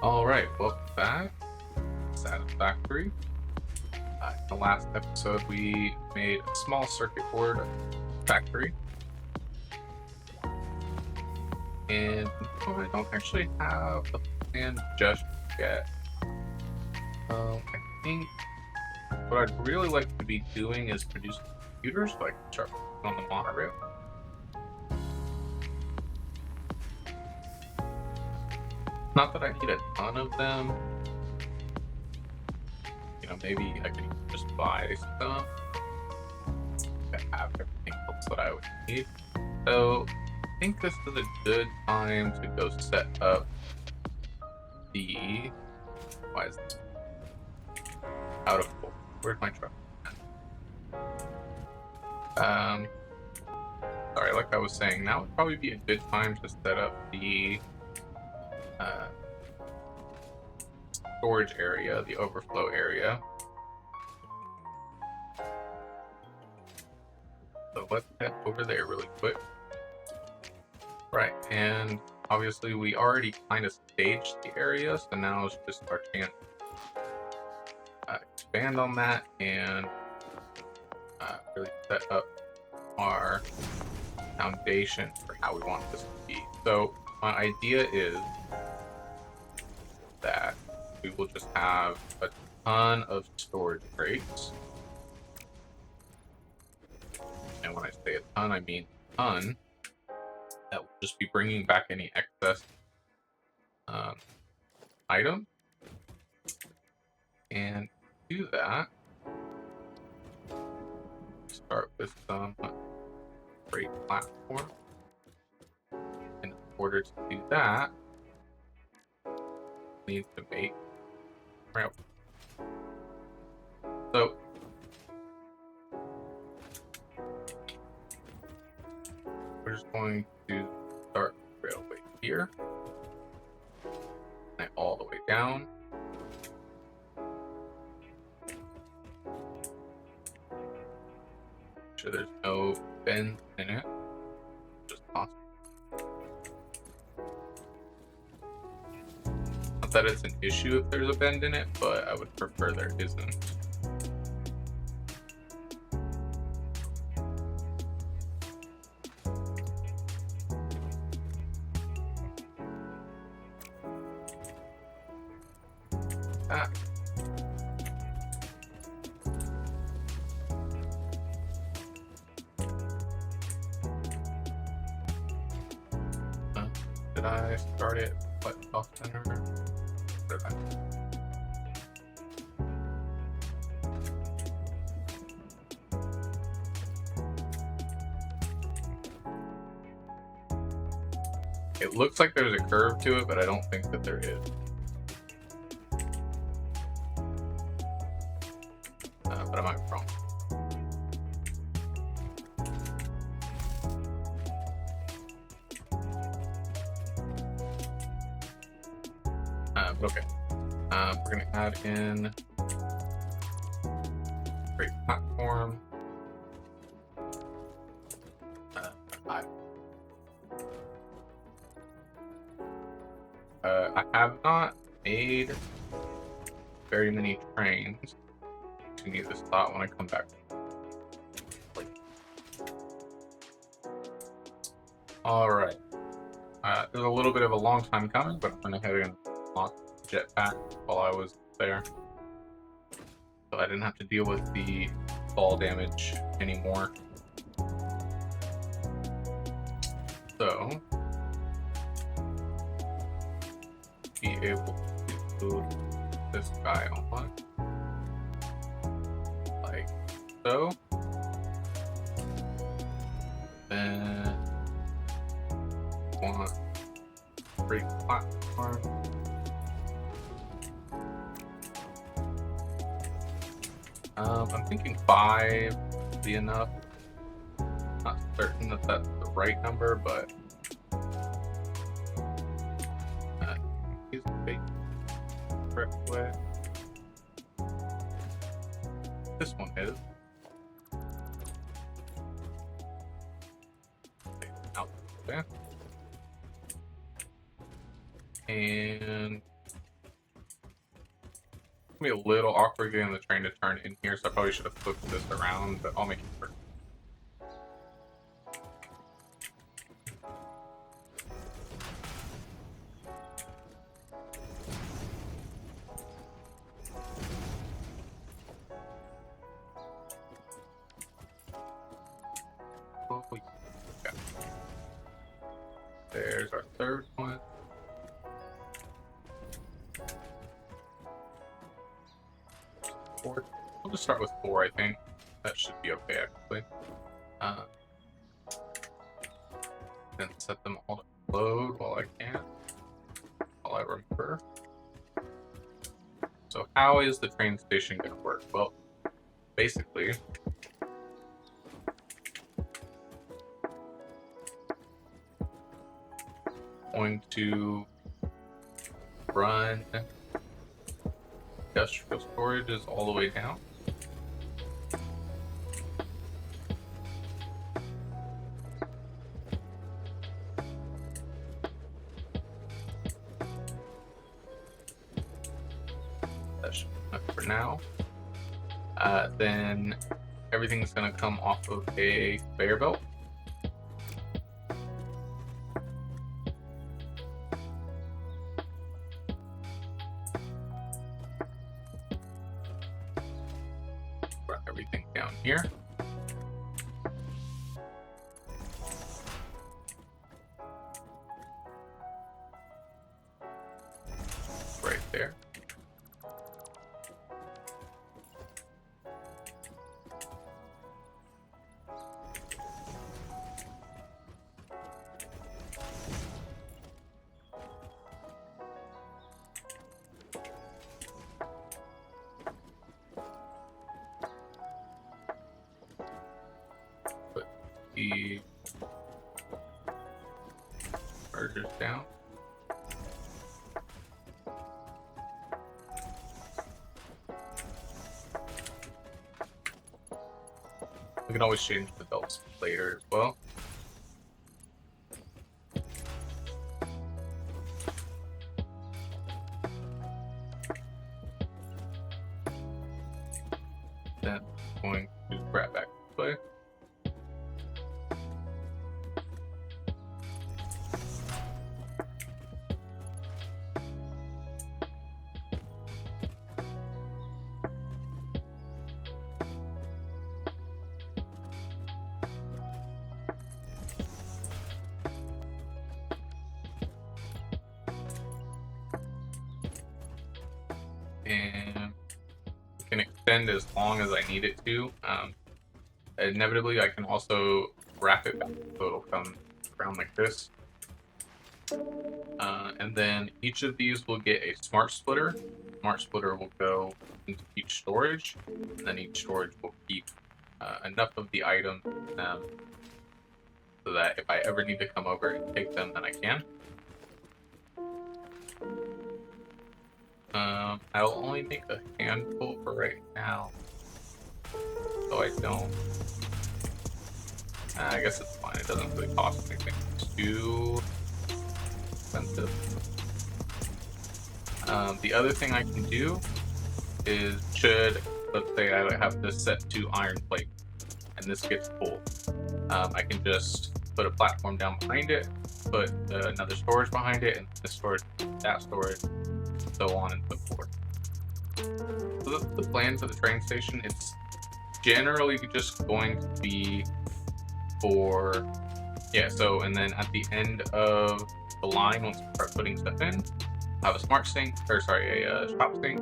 Alright, welcome back. Satisfactory. In the last episode, we made a small circuit board factory. And I don't actually have a plan just yet. I think what I'd really like to be doing is producing computers so I can start working on the monorail. Not that I need a ton of them. Maybe I could just buy some to have everything else that I would need. So I think this is a good time to go set up the. Why is this out of focus? Where's my truck? Sorry, like I was saying, now would probably be a good time to set up the storage area, the overflow area. So let's head over there really quick. Right, and obviously we already kind of staged the area, so now it's just our chance to expand on that and really set up our foundation for how we want this to be. So my idea is that we will just have a ton of storage crates. And when I say a ton, I mean a ton. That will just be bringing back any excess item. And to do that, start with some crate platform. And in order to do that, we need to make rail. So we're just going to start the railway here, and all the way down. Make sure there's no bends in it, just possible. Not that it's an issue if there's a bend in it, but I would prefer there isn't. Did I start it off center? Did I? It looks like there's a curve to it, but I don't think that there is. But I might be wrong. Okay. We're going to add in great platform. I have not made very many trains to need this thought when I come back. Alright. It was a little bit of a long time coming, but I went ahead and launched the jetpack while I was there. So I didn't have to deal with the fall damage anymore. So, be able to move this guy on like so. Then want great platform. I'm thinking 5 would be enough. Not certain that that's the right number, but use the big correct way. This one is. Out there. And gonna be a little awkward getting the train to turn in here, so I probably should have flipped this around, but I'll make it work. Oh, yeah. There's our third one. Four. We'll just start with 4, I think. That should be okay, actually. Then set them all to load while I can, while I remember. So how is the train station going to work? Well, basically, going to run industrial storages all the way down. That should be enough for now. Then everything's going to come off of a conveyor belt. Run everything down here. Right there. Put the mergers down. We can always change the belts later as well. Then going to grab back this way. And it can extend as long as I need it to. Inevitably, I can also wrap it back so it'll come around like this. And then each of these will get a smart splitter. Smart splitter will go into each storage, and then each storage will keep enough of the item so that if I ever need to come over and take them, then I can. I'll only make a handful for right now, so I don't. I guess it's fine. It doesn't really cost anything too expensive. The other thing I can do is, let's say I have this set to iron plate, and this gets full, I can just put a platform down behind it, put another storage behind it, and this storage, that storage, so on and so forth. So the plan for the train station, it's generally just going to be for, so, and then at the end of the line, once we start putting stuff in, I have a smart sink, a shop sink.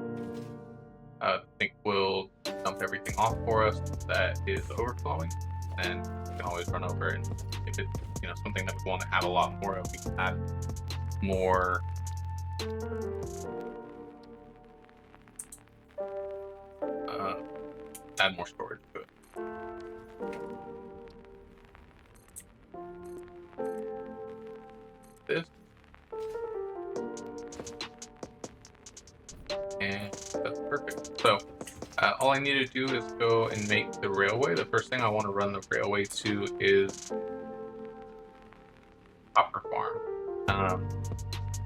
The sink will dump everything off for us that is overflowing, and we can always run over, and if it's something that we want to add a lot more of, we can add more storage to it. This. And that's perfect. So all I need to do is go and make the railway. The first thing I want to run the railway to is Copper Farm.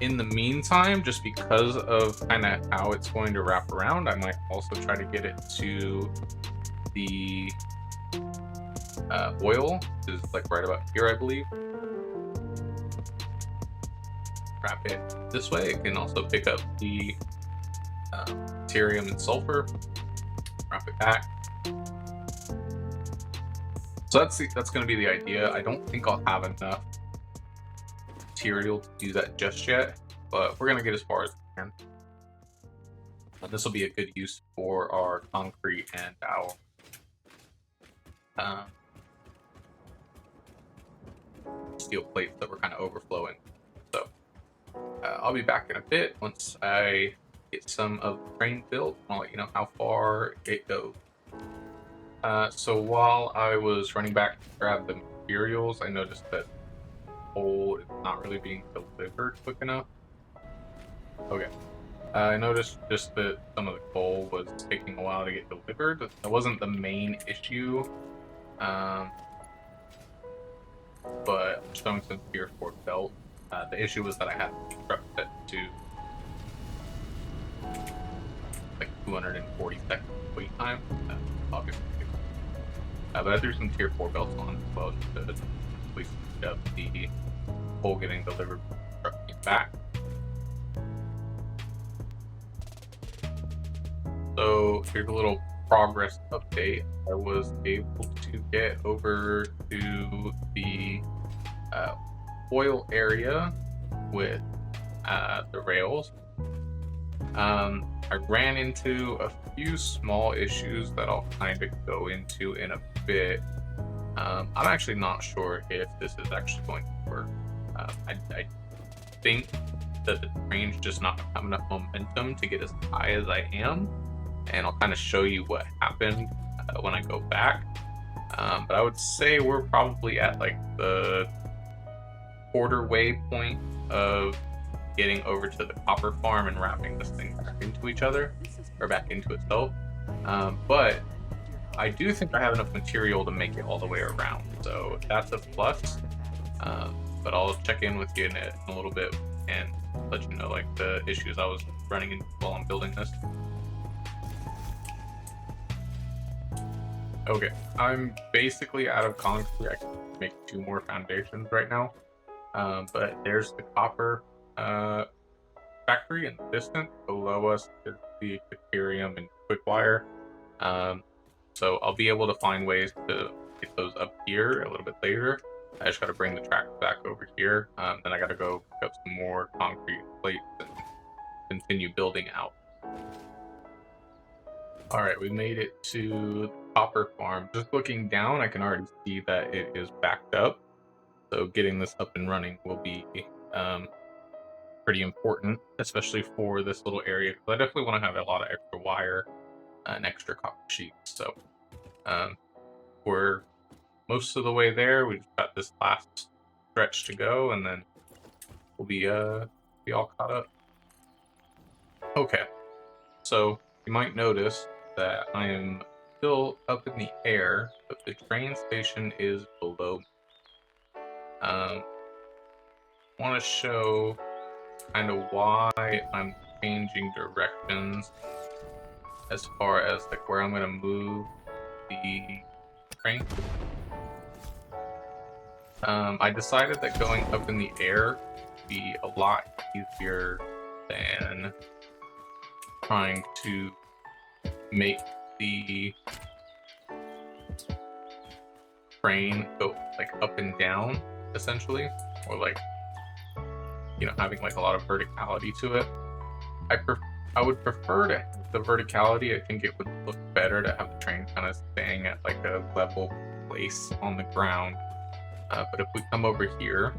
in the meantime, just because of kind of how it's going to wrap around, I might also try to get it to the oil, which is like right about here, I believe. Wrap it this way. It can also pick up the deuterium and sulfur. Wrap it back. So that's going to be the idea. I don't think I'll have enough material to do that just yet, but we're going to get as far as we can. This will be a good use for our concrete and our steel plates that we're kind of overflowing. So I'll be back in a bit once I get some of the frame built. I'll let you know how far it goes. So while I was running back to grab the materials, I noticed that coal is not really being delivered quick enough. Okay. I noticed just that some of the coal was taking a while to get delivered. That wasn't the main issue. But I'm showing some tier 4 belt. The issue was that I had the truck set to like 240 seconds wait time. Obviously. But I threw some tier 4 belts on as well to at least speed up the coal getting delivered from the truck getting back. So here's a little progress update. I was able to get over to the oil area with the rails. I ran into a few small issues that I'll kind of go into in a bit. I'm actually not sure if this is actually going to work. I think that the train's just not going to have enough momentum to get as high as I am, and I'll kind of show you what happened when I go back. But I would say we're probably at like the quarter way point of getting over to the copper farm and wrapping this thing back into each other, or back into itself. But I do think I have enough material to make it all the way around, so that's a plus. But I'll check in with you in a little bit and let you know like the issues I was running into while I'm building this. Okay, I'm basically out of concrete. I can make 2 more foundations right now. But there's the copper factory in the distance. Below us is the deuterium and quickwire. So I'll be able to find ways to get those up here a little bit later. I just got to bring the track back over here. Then I got to go pick up some more concrete plates and continue building out. All right, we made it to the copper farm. Just looking down, I can already see that it is backed up. So getting this up and running will be pretty important, especially for this little area, because I definitely want to have a lot of extra wire and extra copper sheets. So we're most of the way there. We just got this last stretch to go, and then we'll be all caught up. Okay, so you might notice that I am still up in the air, but the train station is below me. I want to show kind of why I'm changing directions as far as like where I'm going to move the train. I decided that going up in the air would be a lot easier than trying to make the train go like up and down, essentially, or like, you know, having like a lot of verticality to it. I would prefer to have the verticality. I think it would look better to have the train kind of staying at like a level place on the ground. But if we come over here,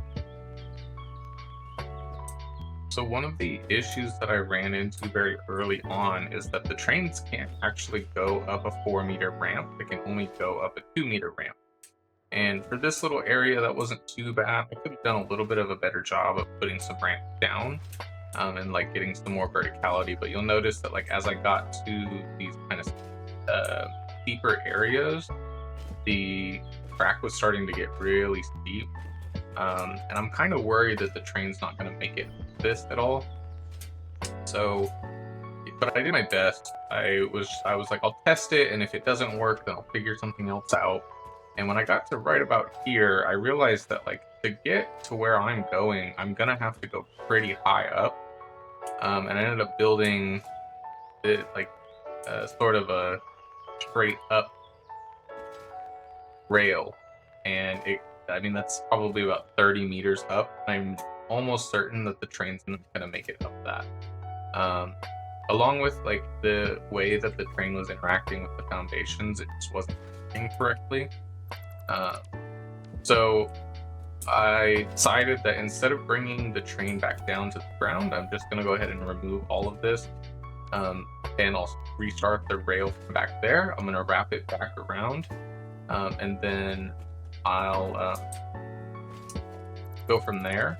so one of the issues that I ran into very early on is that the trains can't actually go up a 4-meter ramp. They can only go up a 2-meter ramp. And for this little area, that wasn't too bad. I could have done a little bit of a better job of putting some ramps down and like getting some more verticality. But you'll notice that like as I got to these kind of steeper areas, the track was starting to get really steep. And I'm kind of worried that the train's not going to make it this at all. So, but I did my best. I was like, I'll test it, and if it doesn't work, then I'll figure something else out. And when I got to right about here, I realized that like to get to where I'm going, I'm gonna have to go pretty high up. And I ended up building it like sort of a straight up rail, and I mean that's probably about 30 meters up. I'm almost certain that the train's not gonna make it up that. Along with like the way that the train was interacting with the foundations, it just wasn't working correctly. So I decided that instead of bringing the train back down to the ground, I'm just going to go ahead and remove all of this, and I'll restart the rail from back there. I'm going to wrap it back around, and then I'll go from there.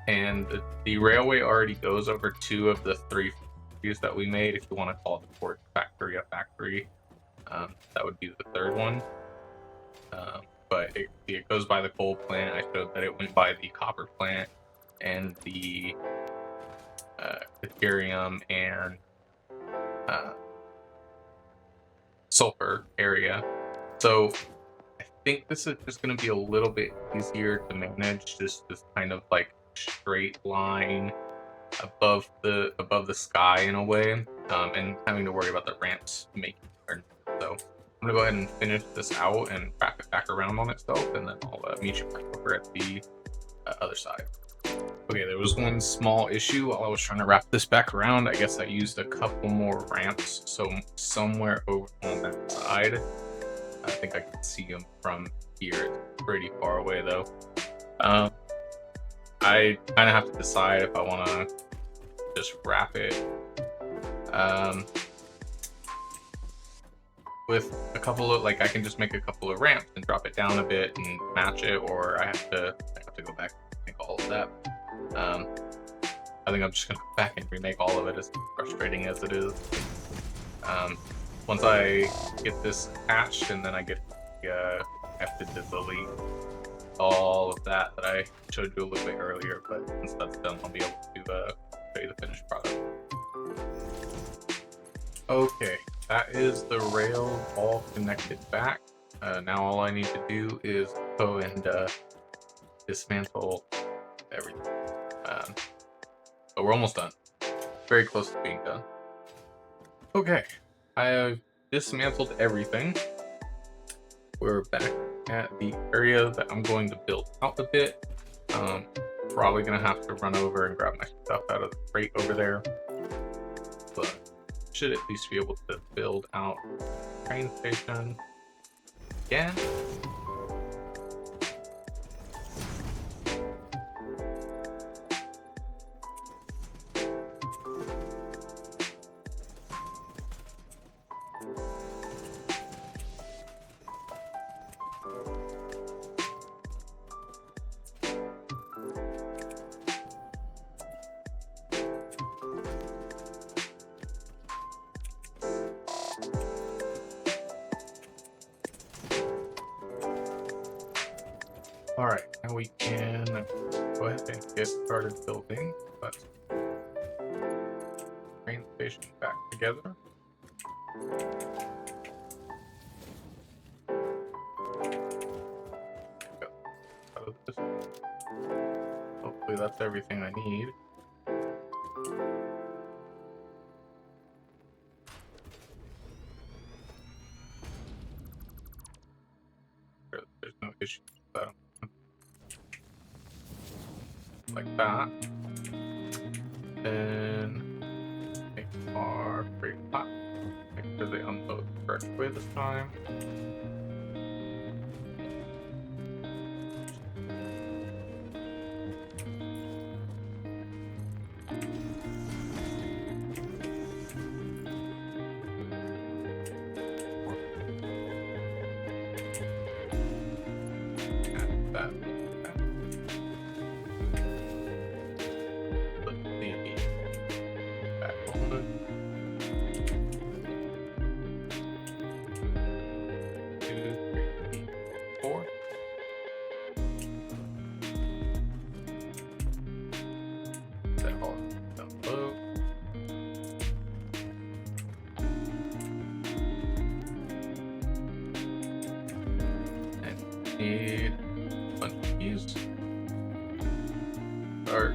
And the railway already goes over 2 of the 3 factories that we made. If you want to call the 4th factory a factory, that would be the 3rd one. But it goes by the coal plant. I showed that it went by the copper plant and the deuterium and sulfur area. So I think this is just going to be a little bit easier to manage, just this kind of like straight line above the sky in a way, and having to worry about the ramps making turn. So I'm gonna go ahead and finish this out and wrap it back around on itself, and then I'll meet you back over at the other side. Okay, there was one small issue while I was trying to wrap this back around. I guess I used a couple more ramps, so somewhere over on that side, I think I can see them from here. It's pretty far away though. I kind of have to decide if I want to just wrap it with a couple of, like, I can just make a couple of ramps and drop it down a bit and match it, or I have to go back and make all of that. I think I'm just gonna go back and remake all of it, as frustrating as it is. Once I get this attached, and then I get I have to delete all of that I showed you a little bit earlier, but once that's done, I'll be able to show you the finished product. Okay, that is the rail all connected back. Now all I need to do is go and dismantle everything. But we're almost done. Very close to being done. Okay, I have dismantled everything. We're back at the area that I'm going to build out a bit. Probably gonna have to run over and grab my stuff out of the crate over there, but should at least be able to build out the train station again. Alright, now we can go ahead and get started building. Let's train station back together. Hopefully that's everything I need. There's no issue with that. Like that. Then make our crate hot. Make sure they unload the correct way this time. Add that. need a bunch of these. Or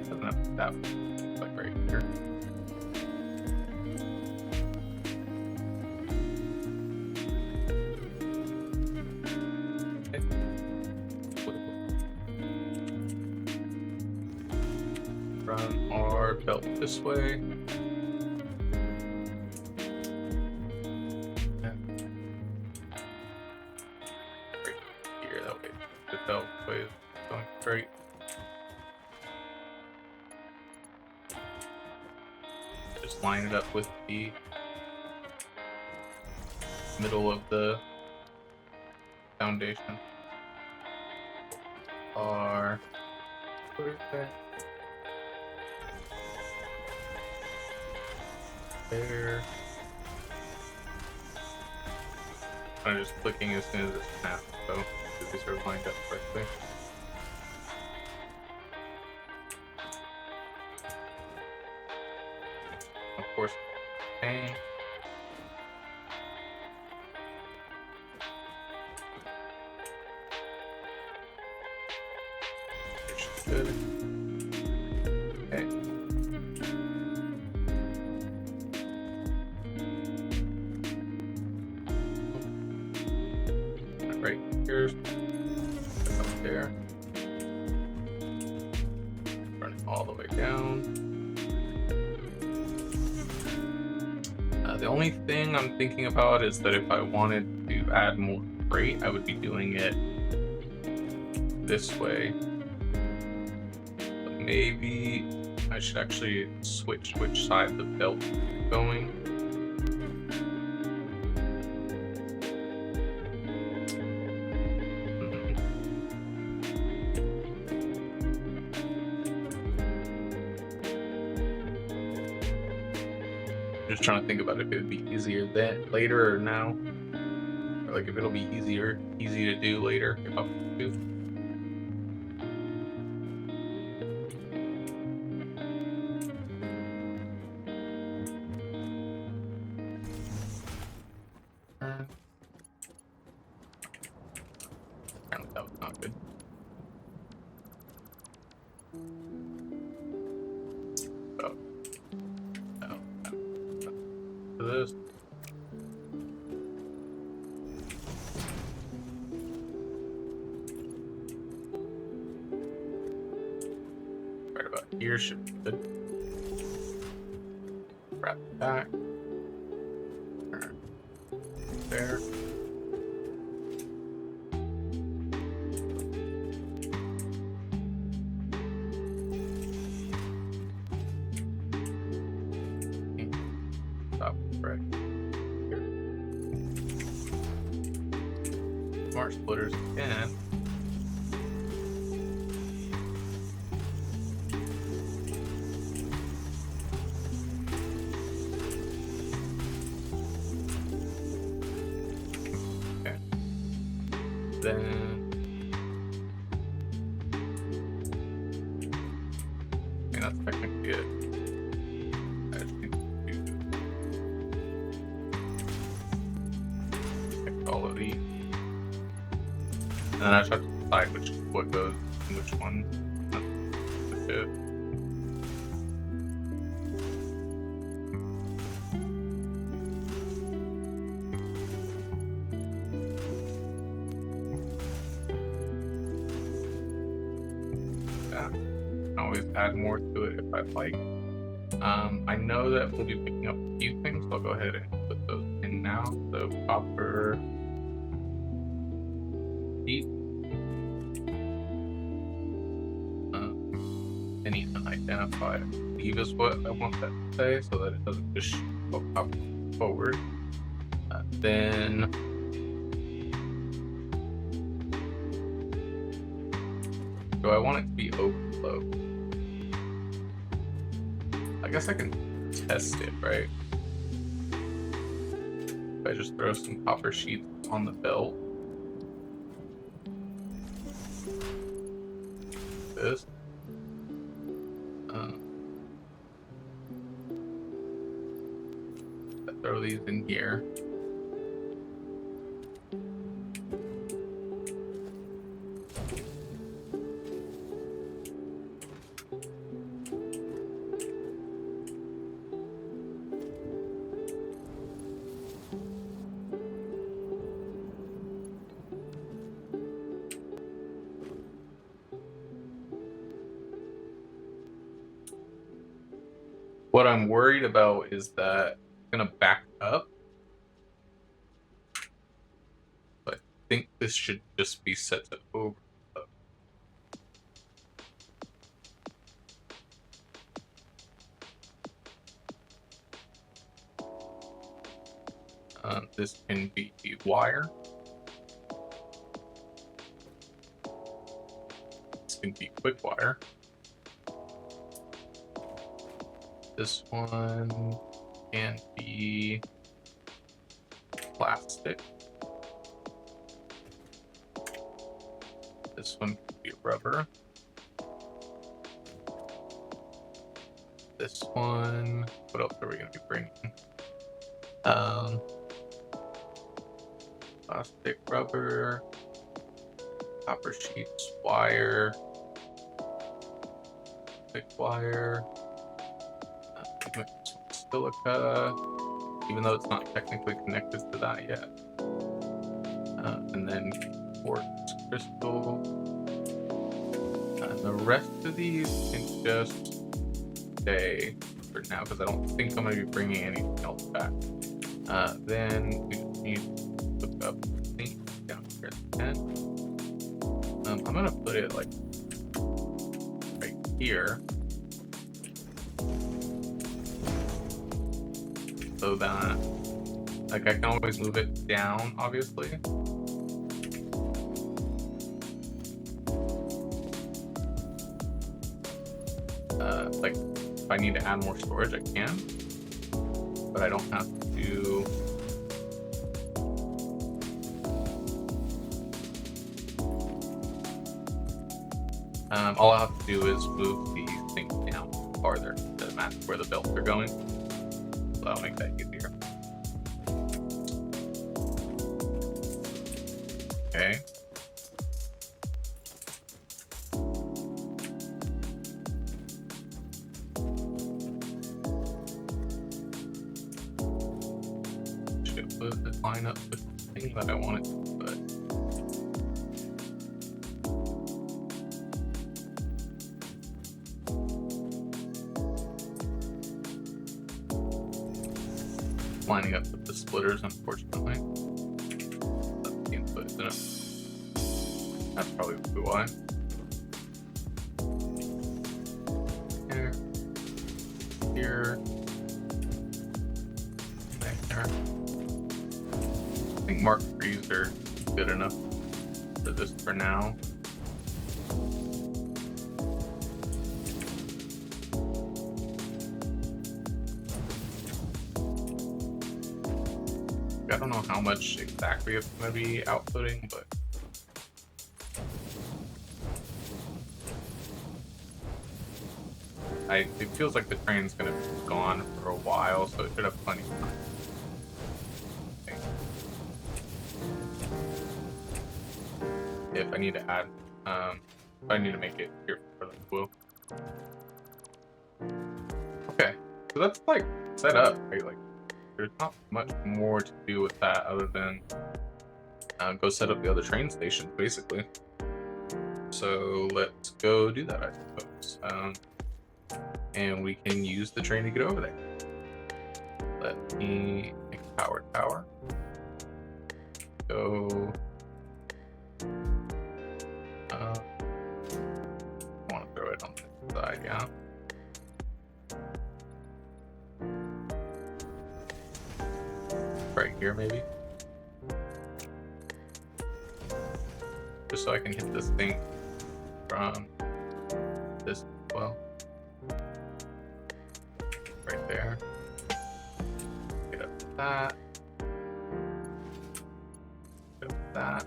doesn't have to that like right here. Run our belt this way. Right here, that way the belt way is going straight. Just line it up with the middle of the foundation. Or where's that? There. I'm just clicking as soon as it snaps, so these are lined up correctly. Of course, paint. Good. Okay. Right here. Up there. Run it all the way down. The only thing I'm thinking about is that if I wanted to add more freight, I would be doing it this way. But maybe I should actually switch which side the belt is going. Just trying to think about if it would be easier then later or now, or like if it'll be easy to do later if I want to. Apparently that was not good. This. Right about here should be good. Wrap it back. There. Stop right here. Smart splitters again. Okay. Then that's technically it. I just need to pick all of these. And then I just have to decide what goes in which one. That's it. Yeah. I can always add more to it if I'd like. I know that we'll be picking up a few things, so I'll go ahead and put those in now. So copper sheet. Any unidentified, I believe is what I want that to say, so that it doesn't just go up forward. Then do I want it to be overflow? I guess I can test it, right? If I just throw some copper sheets on the belt. This. Throw these in here. What I'm worried about is that it's gonna back up. But I think this should just be set to overflow. This can be wire. This can be quick wire. This one can be plastic. This one can be rubber. This one, what else are we going to be bringing? Plastic, rubber, copper sheets, wire, thick wire, silica, even though it's not technically connected to that yet. And then quartz crystal. And the rest of these can just stay for now because I don't think I'm going to be bringing anything else back. Then we just need to hook up the sink down here at the end. I'm going to put it like right here so that like I can always move it down, obviously. Like if I need to add more storage, I can, but I don't have to. All I have to do is move the thing down farther to match where the belts are going. So that'll make that easier. Okay. Should put the line up with the thing that I want it to, but lining up with the splitters, unfortunately. That's the input, isn't it? That's probably why. Here. There. I think Mark III's are good enough for this for now. I don't know how much exactly it's going to be outputting, but it feels like the train's going to be gone for a while, so it should have plenty of time. If I need to add, if I need to make it here for the glue. Okay, so that's like set up, right? Like, there's not much more to do with that other than go set up the other train stations, basically. So let's go do that, I suppose. And we can use the train to get over there. Let me make a power tower. Go. I want to throw it on the side, yeah. Right here, maybe. Just so I can hit this thing from this as well. Right there. Get up to that. Get up to that.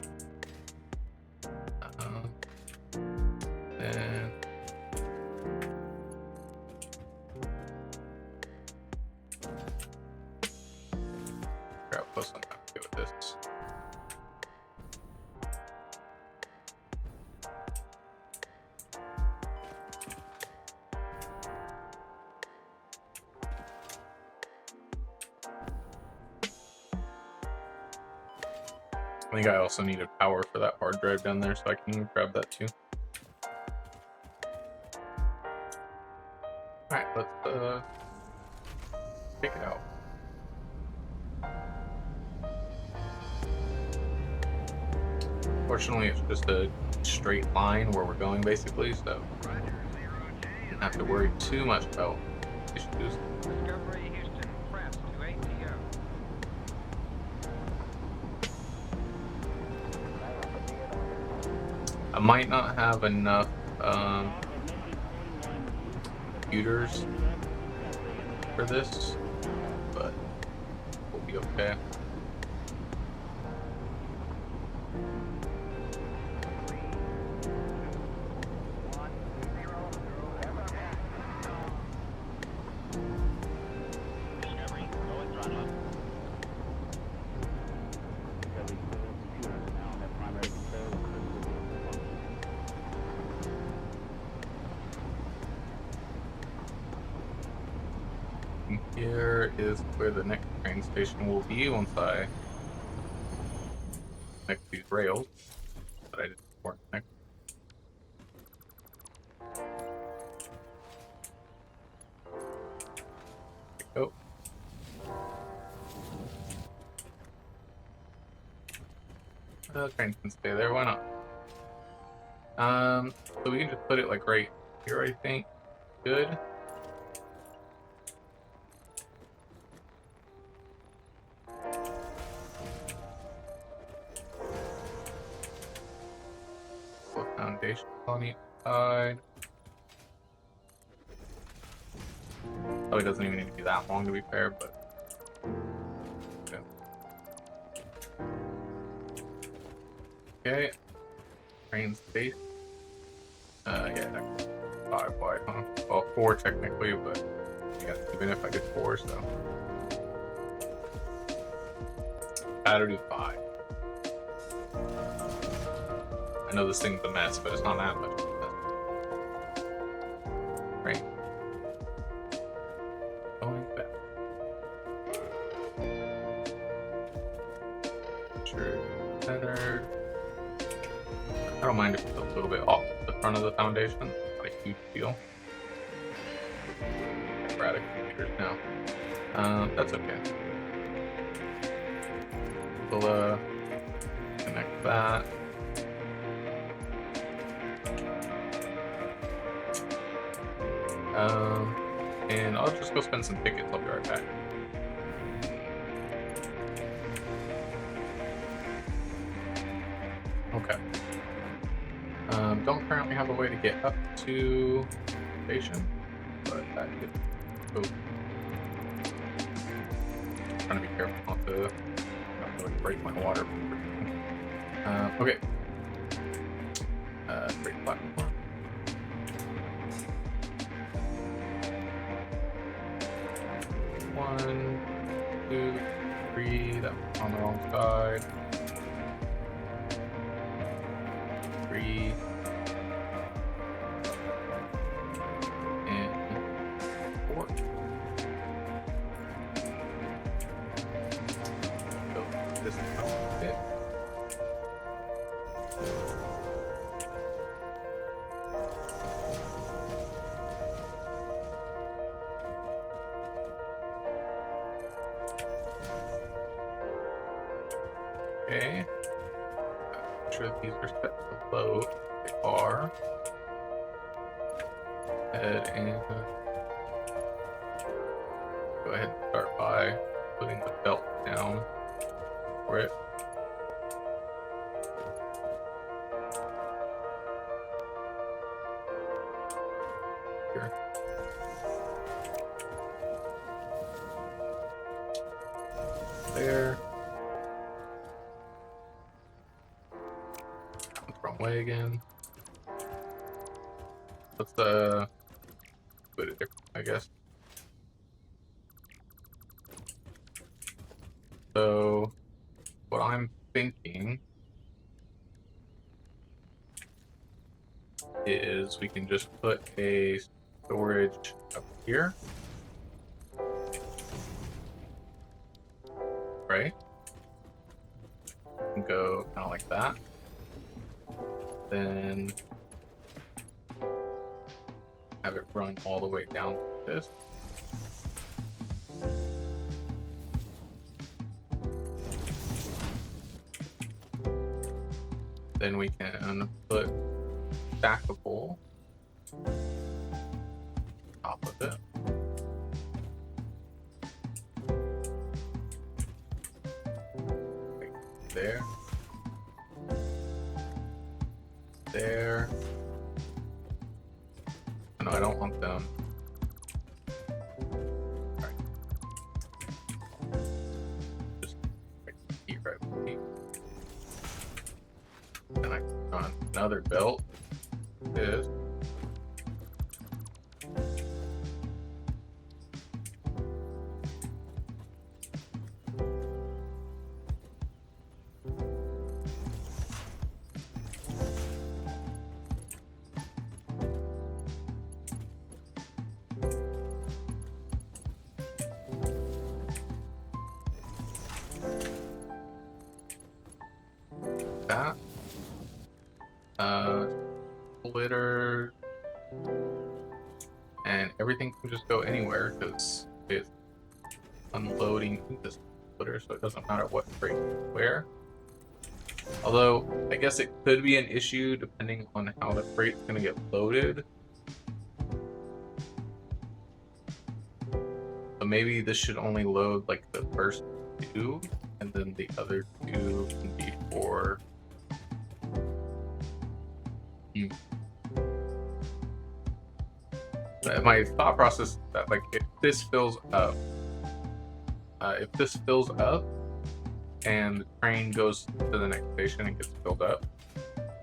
Then grab plus I'm not good with this. I think I also needed power for that hard drive down there, so I can grab that too. Alright, let's Take it out. Fortunately, it's just a straight line where we're going, basically, so don't have to worry too much about issues. Discovery Houston, press to ATO. I might not have enough computers for this, but we'll be okay. And here is where the next train station will be once I connect these rails that I didn't before connect. There we go. The train can stay there, why not? So we can just put it like right here, I think. Good. Put foundation on each side. Probably doesn't even need to be that long to be fair, but okay. Train space. Yeah, 5 wide, huh? Well, 4 technically, but yeah, even if I did 4, so. That'll do 5. I know this thing's a mess, but it's not that much of a mess. Right. Going back. Sure, centered. I don't mind if it's a little bit off the front of the foundation. Not a huge deal. Erratic computers now. That's okay. We'll connect that. And I'll just go spend some tickets. I'll be right back. Okay. Don't currently have a way to get up to station, but that could go. Trying to be careful not to break my water. Okay. Great platform. One, two, three. That was on the wrong side. 3. And 4. So this is how it fits. Okay. Make sure these are set to load. They are. And go ahead and start by putting the belt down for it. Here. There. Wrong way again. Let's put it different, I guess. So what I'm thinking is we can just put a storage up here. Right? And go kind of like that. Then have it run all the way down to this. Then we can put stackable top of it. Right there. There. No, I don't want them. Right. Just keep right keep. Then I put on another belt. This. That. Splitter. And everything can just go anywhere because it's unloading this splitter, so it doesn't matter what crate where. Although, I guess it could be an issue depending on how the freight's going to get loaded. So maybe this should only load like the first two, and then the other two can be for... My thought process is that, like, if this fills up, and the train goes to the next station and gets filled up,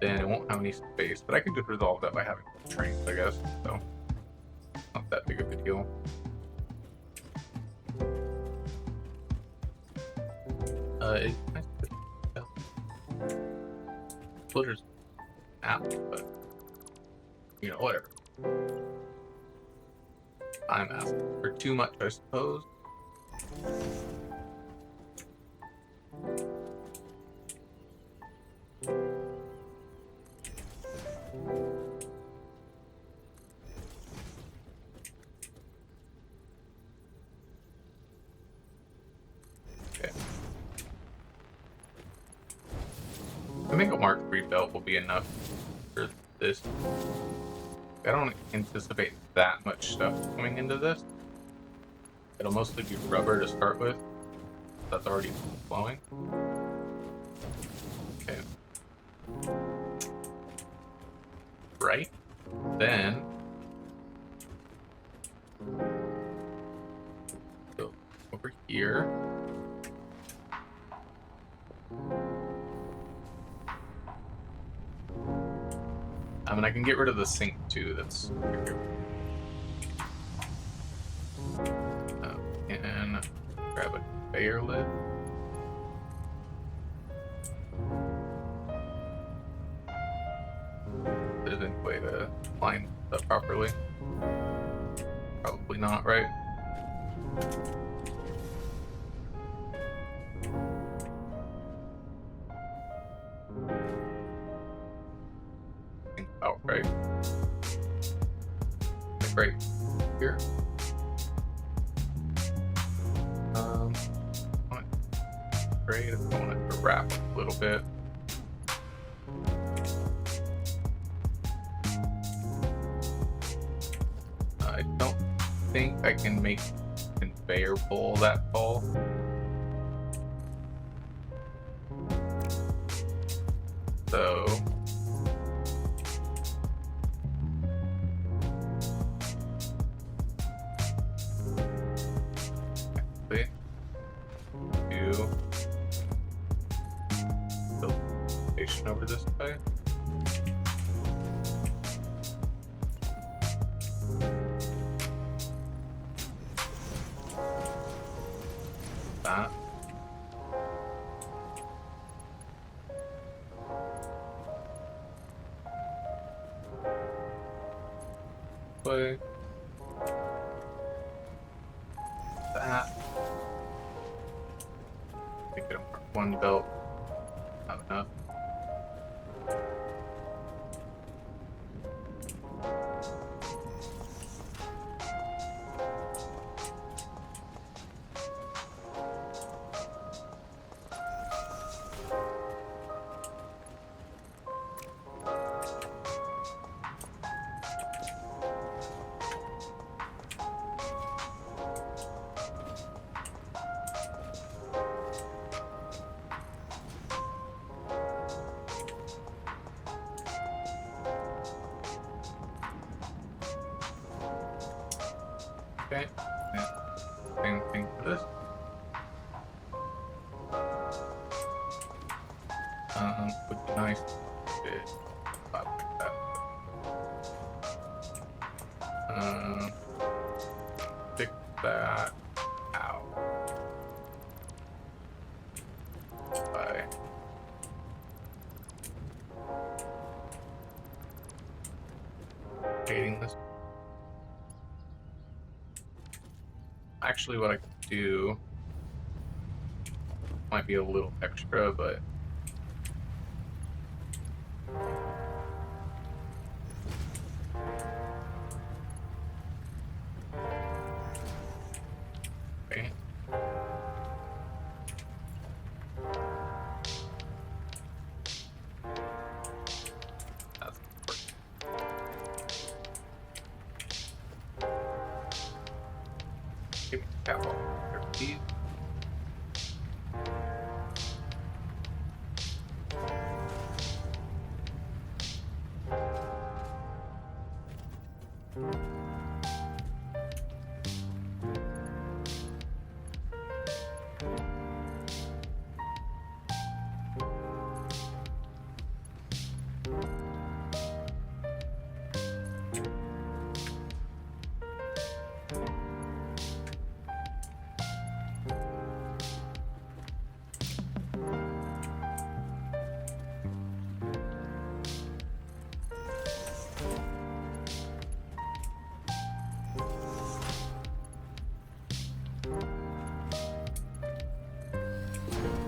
then it won't have any space. But I could just resolve that by having trains, I guess. So, not that big of a deal. It's nice to splitter's out, but you know, whatever. I'm asking for too much, I suppose. Okay. I think a Mark III belt will be enough for this. I don't anticipate that much stuff coming into this. It'll mostly be rubber to start with. That's already flowing. Okay. Right. Then go over here. I mean, I can get rid of the sink too. That's here. And grab a conveyor lid. There's a way to line that properly. Probably not, right? Think about right. Like right here. Great, I want it to wrap a little bit. I don't think I can make conveyor pull that tall. So actually do build a station over this way. That. Way. That. I think it'll mark one belt. Not enough. Okay. And same thing for this. Would be nice if it pop like that. Fix that out by rotating this. Actually, what I could do might be a little extra, but okay. That's perfect. Give me the catwalk here, please.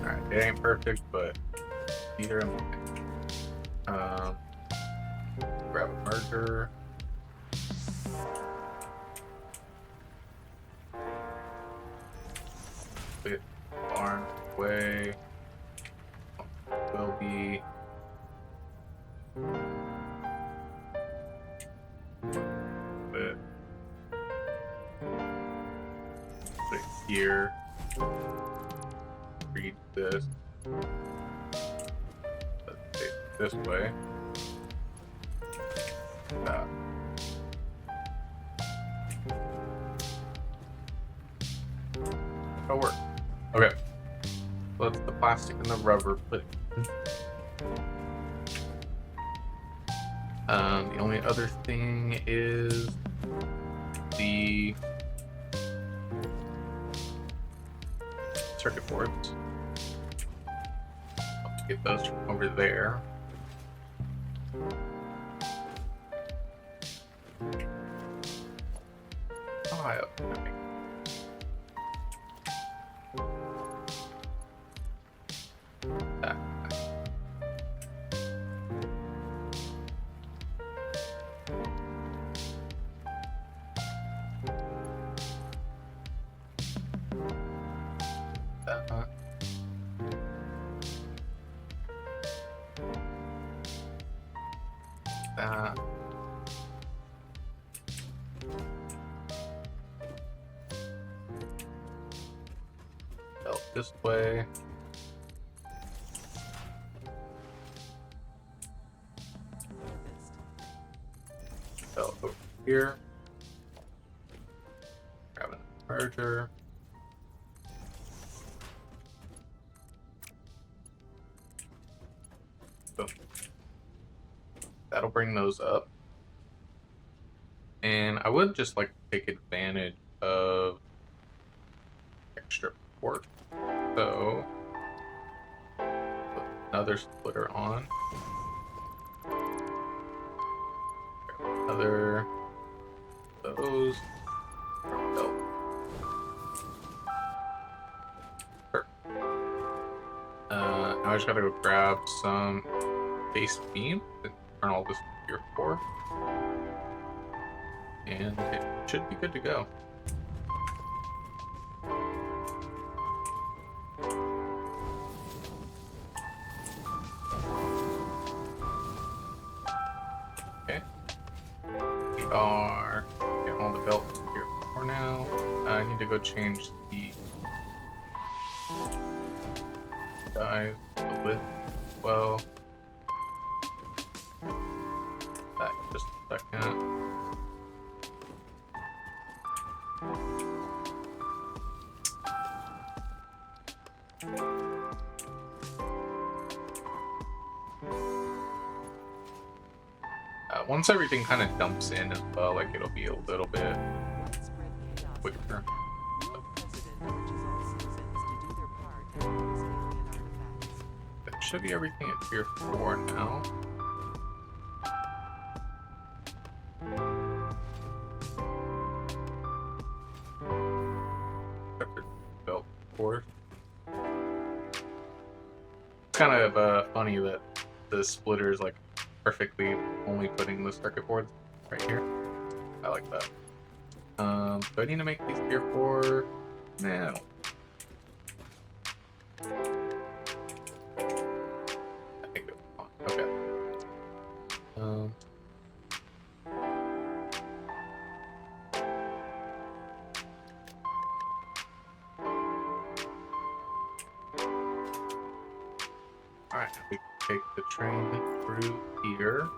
Alright, it ain't perfect, but either I'm grab a merger. Put barn away. Will be put it here. Read this. Let's take it this way. That. That'll work. Okay. Let's the plastic and the rubber put. The only other thing is the circuit boards. Let's get those from over there. How high up can I make? That. That. That. Belt this way. Belt over here. Grab an merger. Boom. That'll bring those up. And I would just like to take advantage of extra port. So put another splitter on. Another those. Oh. Perfect. Now I just gotta go grab some base beam and turn all this here for. And it should be good to go. Okay. We are getting all the belts here for now. I need to go change the dies a bit as well. That in just a second. once everything kind of dumps in as well, like it'll be a little bit quicker. That should be everything at tier 4 now. Belt, of course. It's kind of funny that the splitter is like perfectly only putting the circuit boards right here. I like that. Do I need to make these tier 4? Nah, I don't. I think it's fine. Okay. Alright, we can take the train through here.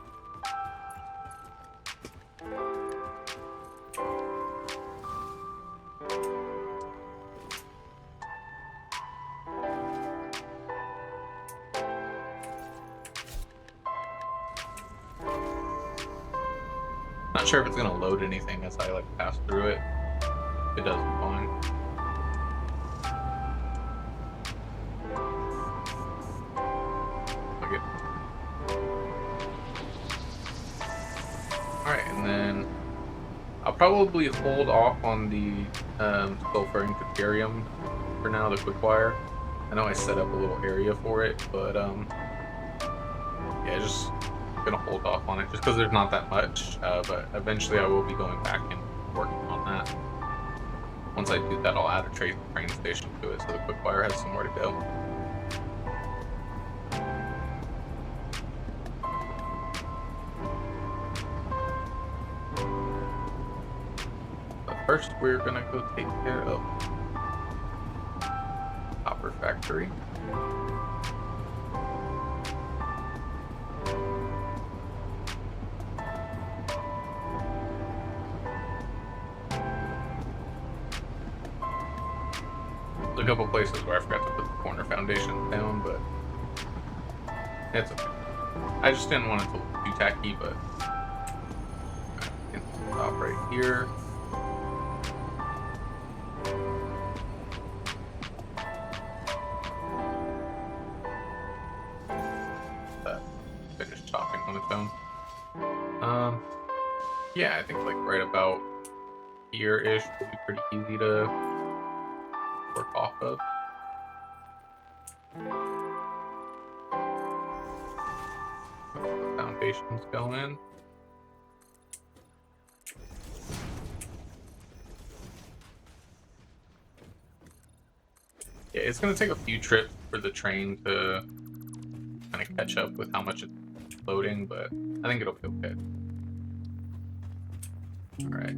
Not sure if it's gonna load anything as I like pass through it. If it does, fine. Okay. Alright, and then I'll probably hold off on the sulfur and deuterium for now, the quick wire. I know I set up a little area for it, but yeah, just gonna hold off on it just because there's not that much. But eventually I will be going back and working on that. Once I do that, I'll add a train station to it so the quick wire has somewhere to go. But first, we're gonna go take care of Copper Factory. A couple places where I forgot to put the corner foundation down, but it's okay. I just didn't want it to look too tacky, but I can stop right here. Finish chopping on its own. Yeah, I think like right about here-ish will be pretty easy to work off of. The foundations go in. Yeah, it's gonna take a few trips for the train to kind of catch up with how much it's loading, but I think it'll be okay. Alright,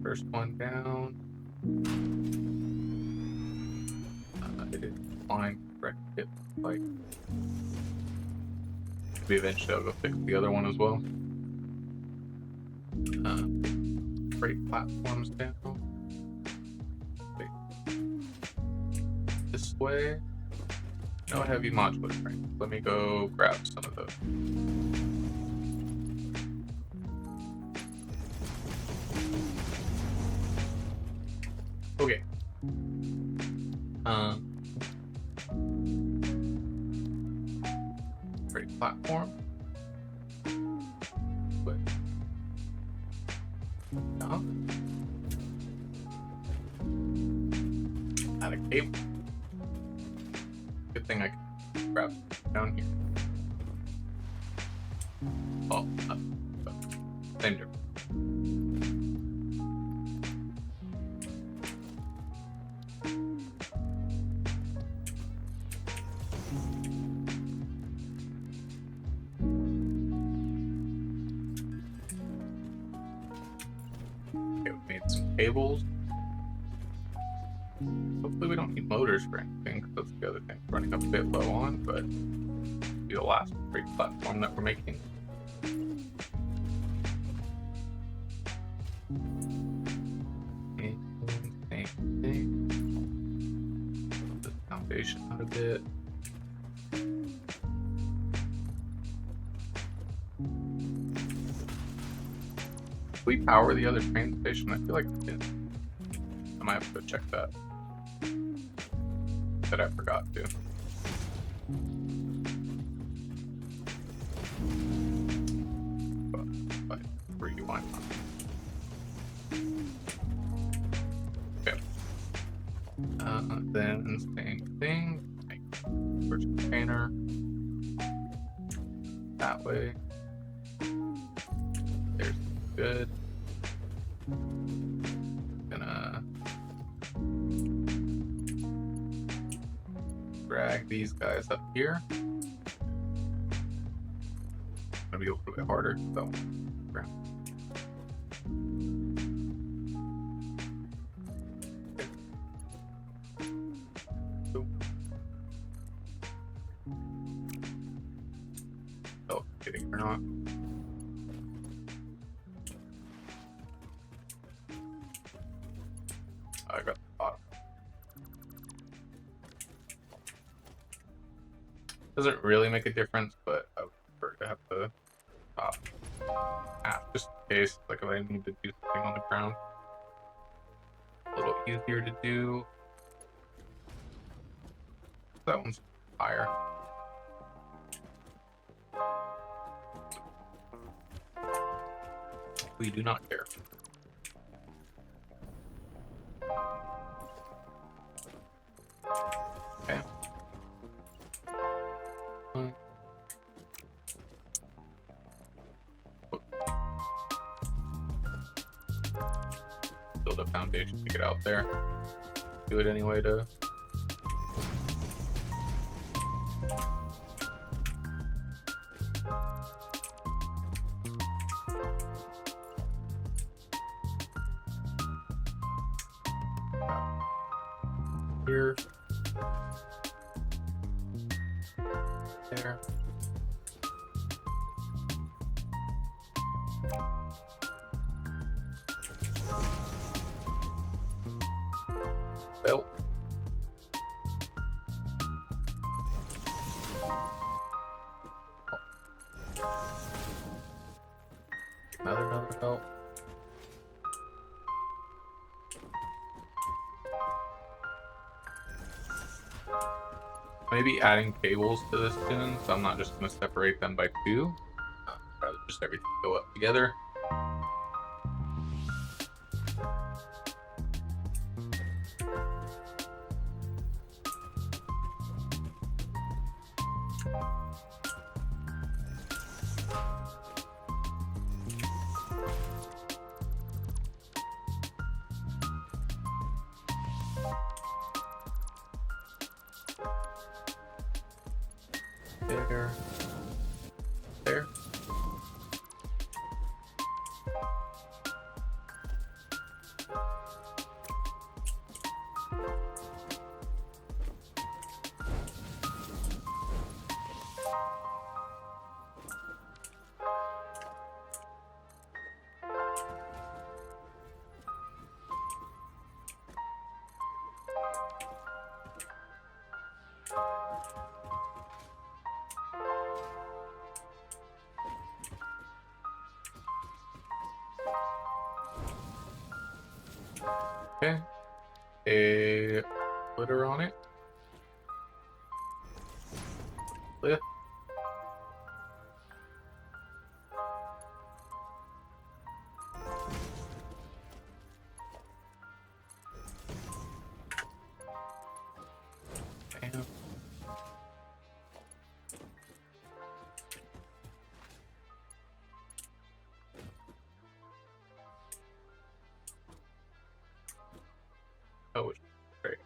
first one down. It is flying correct hit, like maybe eventually I'll go fix the other one as well. Freight platforms down. Wait. This way. No heavy modular trains. Let me go grab some of those. Okay. Freight platform. Wait. No. Add a cable. Good thing I can grab down here. Oh, same difference. Okay, we made some cables. Hopefully we don't need motors for anything, because that's the other thing we're running a bit low on, but it'll be the last freight platform that we're making. The foundation out a bit. we power the other train station? I feel like we did. I might have to check that. That I forgot to. But rewind. Okay. Then same thing. First container. That way. There's good. Gonna drag these guys up here. Gonna be a little bit harder, so. Oh, kidding or not. I got the bottom. Doesn't really make a difference, but I would prefer to have the top half just in case, like if I need to do something on the ground. A little easier to do. That one's higher. We do not care. Okay. Build a foundation to get out there. Do it anyway to. Here. There. Belt. Another belt. Maybe adding cables to this soon, so I'm not just going to separate them by two. Rather just everything go up together. There. There. Okay. A footer on it. Lift. Bam. Oh, great.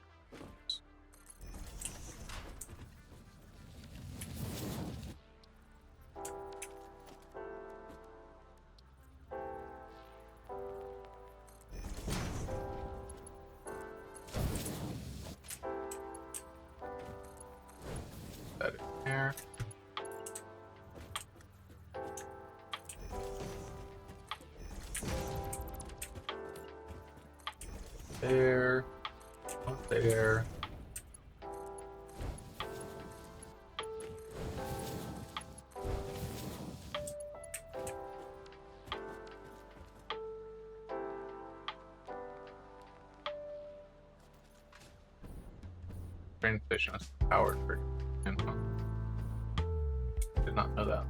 That in there. There. Up there. train station is powered for. Did not know that.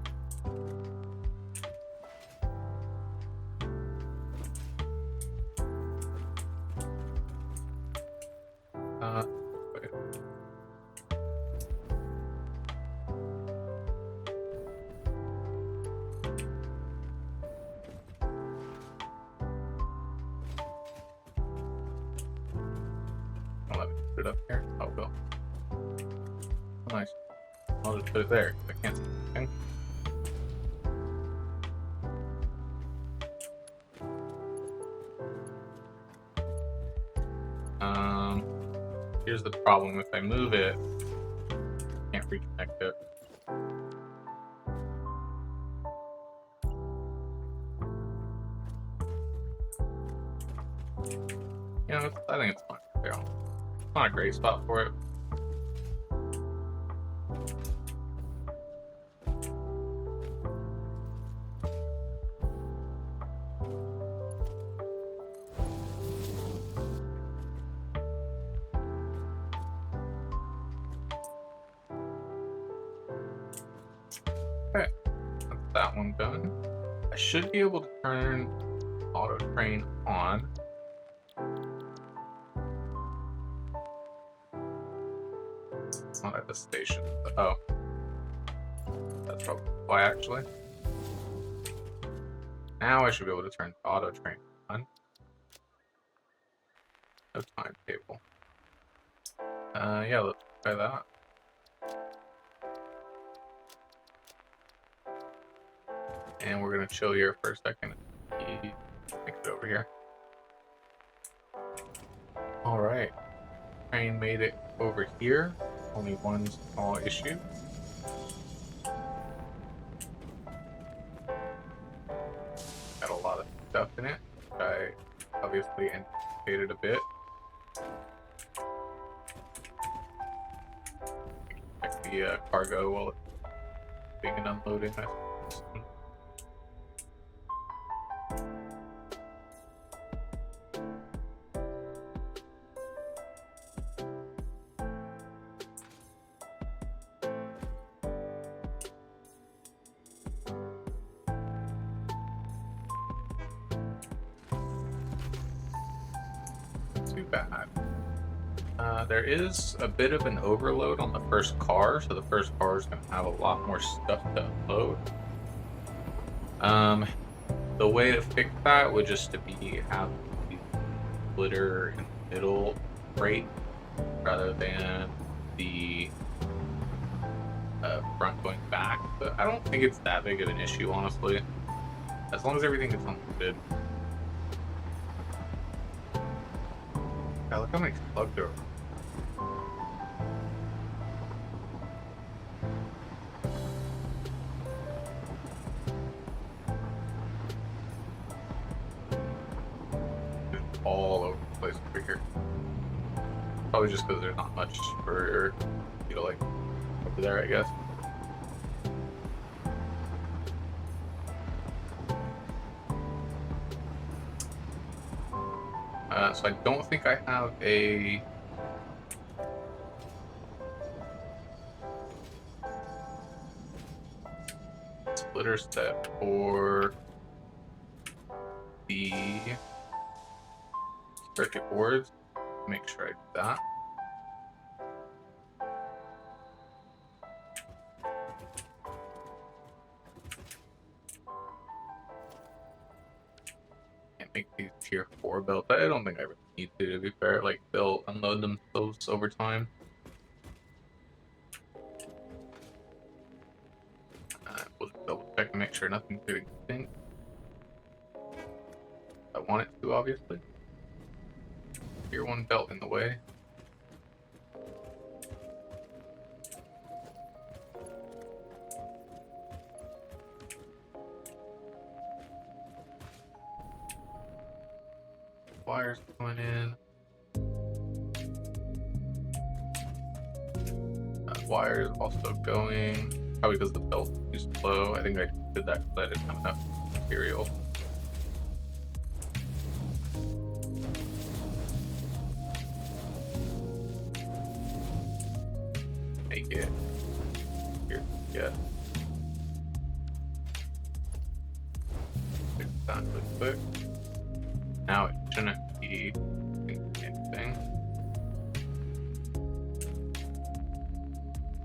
Wait. Don't let me put it up here. Oh, go. Oh, nice. I'll just put it there. I can't see anything. Here's the problem. If I move it, I can't reconnect it. You know, I think it's fine. Yeah. It's not a great spot for it. Okay, that's that one done. I should be able to turn auto train on. It's not at the station. Oh, that's probably why actually. Now I should be able to turn the auto train on. No timetable. Yeah, let's try that. And we're gonna chill here for a second. Make it over here. All right, train made it over here. Only one small issue. Got a lot of stuff in it, which I obviously anticipated a bit. Check the cargo while it's being and unloading. Too bad. There is a bit of an overload on the first car, so the first car is going to have a lot more stuff to unload. The way to fix that would just to be have the splitter in the middle freight rather than the front going back. But I don't think it's that big of an issue, honestly, as long as everything gets unloaded. Yeah, look how many slugs there are. All over the place over here. Probably just because there's not much for you to like over there, I guess. So I don't think I have a splitter set for the circuit boards. Make sure I do that. Can't make these tier 4 belts. I don't think I really need to be fair. Like, they'll unload themselves over time. We'll just double check and make sure nothing's getting extinct. I want it to, obviously. Tier 1 belt in the way. Wires going in. Wires also going. Probably because the belt's too slow. I think I did that because I didn't have enough material. make it here yet. Fix that really quick. Now it shouldn't be anything.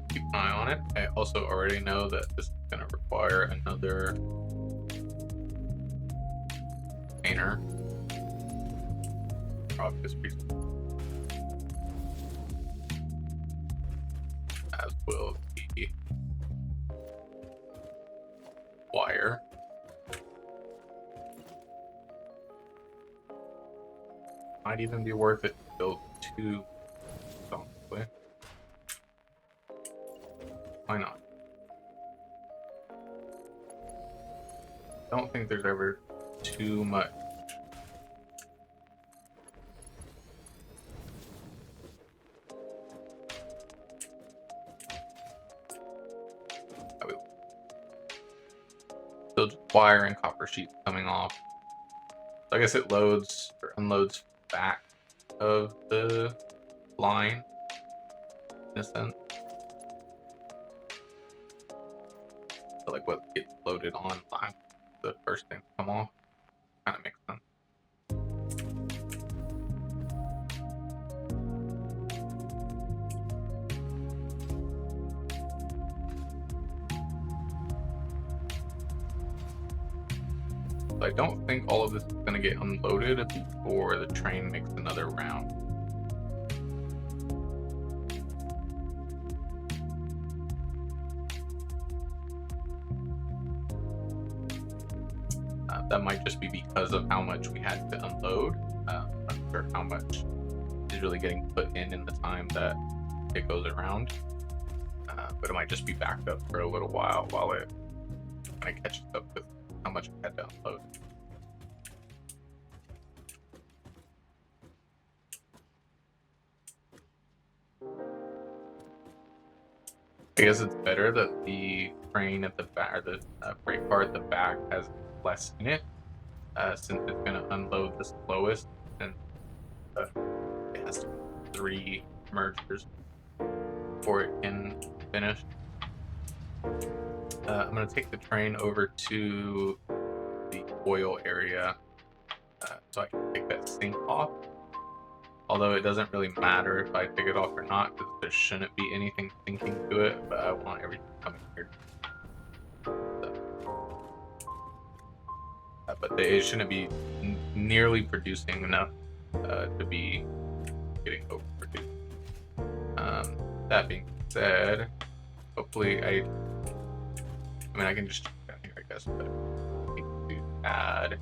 Keep an eye on it. I also already know that this is going to require another painter. For obvious reasons. As will the wire. Might even be worth it to build two. Honestly. Why not? Don't think there's ever too much. Still just wire and copper sheets coming off. So I guess it loads or unloads back of the line in a sense. So like what gets loaded on line, the first thing to come off, kind of makes sense. I don't think all of this is going to get unloaded before the train makes another round. That might just be because of how much we had to unload. I'm not sure how much is really getting put in the time that it goes around. But it might just be backed up for a little while it kind of catches up with how much we had to unload. I guess it's better that the train at the back, or the freight car at the back, has less in it, since it's going to unload the slowest, and it has to be 3 mergers before it can finish. I'm going to take the train over to the oil area so I can take that sink off. Although it doesn't really matter if I take it off or not, because there shouldn't be anything sinking to it, but I want everything coming here. So, but it shouldn't be nearly producing enough to be getting overproduced. That being said, hopefully I mean, I can just check down here, I guess, but I need to add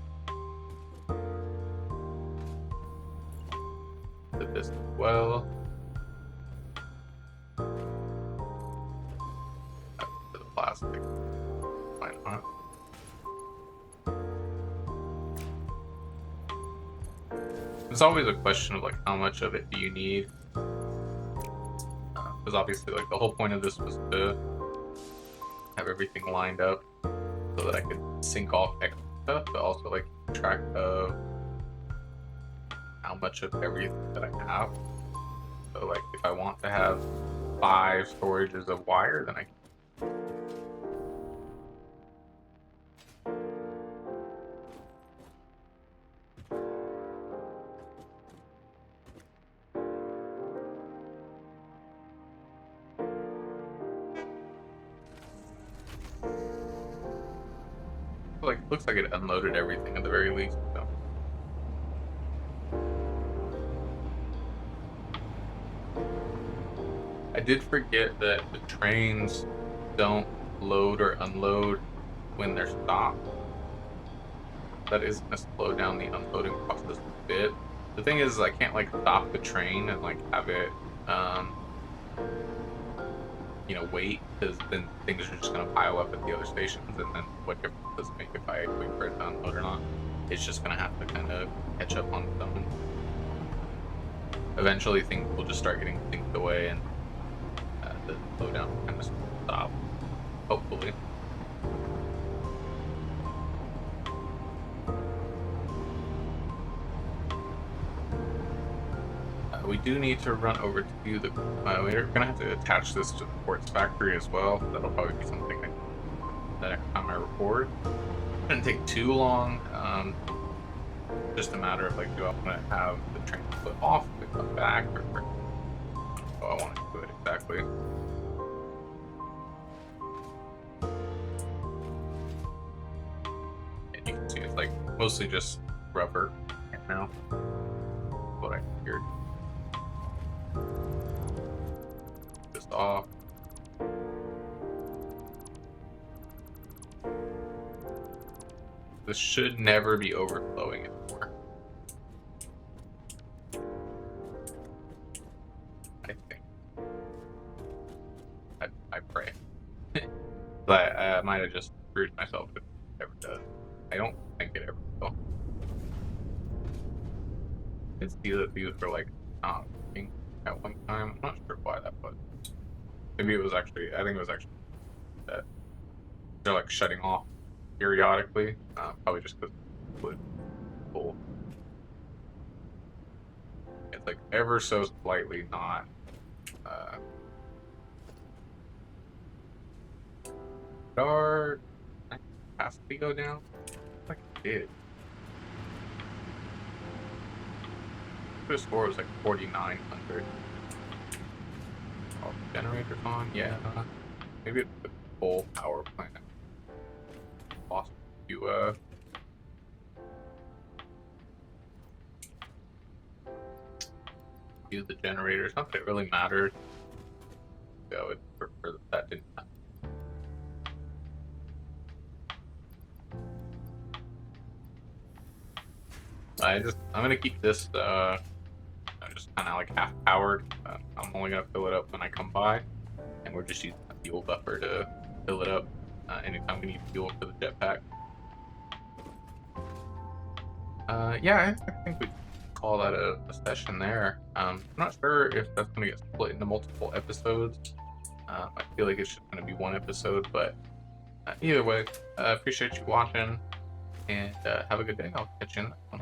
to this as well. To the plastic. Why not? It's always a question of like how much of it do you need? Because obviously, like the whole point of this was to have everything lined up so that I could sync off extra stuff, but also like keep track of how much of everything that I have. So like if I want to have 5 storages of wire, then I can. Like it looks like it unloaded everything at the very least. So. I did forget that the trains don't load or unload when they're stopped. That is going to slow down the unloading process a bit. The thing is, I can't like stop the train and like have it, you know, wait, because then things are just going to pile up at the other stations, and then what difference does it make if I wait for it to unload or not? It's just going to have to kind of catch up on its own. Eventually, things will just start getting synced away, and the slowdown will kind of stop, hopefully. we do need to run over to the. We're gonna have to attach this to the quartz factory as well. That'll probably be something the next time I record. Shouldn't take too long. Just a matter of like, do I want to have the train split off to come back, or do I want to do it exactly? And you can see it's like mostly just rubber right now. What I figured. This off. This should never be overflowing anymore. I think. I pray. But I might have just screwed myself if it ever does. I don't think it ever will. It's see that these were like not working at one time. I'm not sure why that was. Maybe it was actually, I think it was actually that they're like shutting off periodically. Probably just because it would pull. It's like ever so slightly not. Did our capacity go down? Like it did. The score was like 4,900. All the generators on, yeah. Maybe it's the full power plant. Possible to use the generators. Not that it really matters. So I would prefer that didn't happen. I'm gonna keep this just kind of like half powered. I'm only gonna fill it up when I come by, and we're just using a fuel buffer to fill it up anytime we need fuel for the jetpack. Yeah, I think we call that a session there. I'm not sure if that's gonna get split into multiple episodes. I feel like it's just gonna be one episode, but either way, appreciate you watching, and have a good day. I'll catch you in the next one.